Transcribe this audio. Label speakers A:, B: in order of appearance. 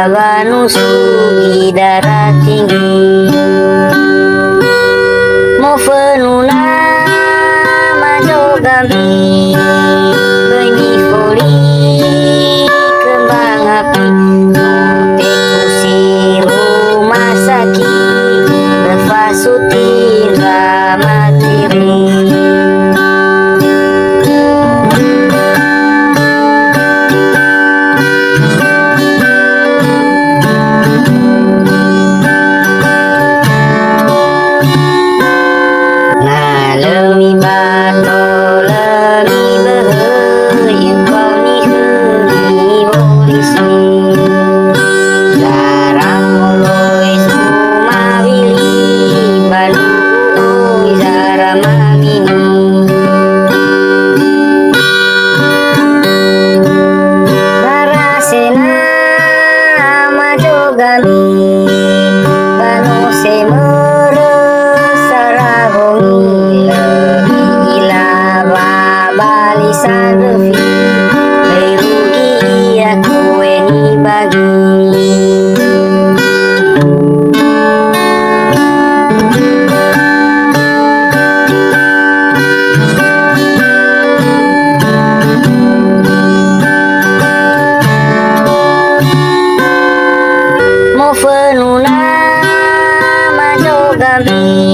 A: banu sugi darah tinggi mau fenuna majo gambi benih foli kembang api tekusi rumah sakit befasuti ramatiri lemi bato lemi behe kau ni heri wolisi darah moloi sumawili balu oi zara mamini barasena majogami bano semere sarabongi balisa devi rugi aku ini bagi mau fenuna majo gambi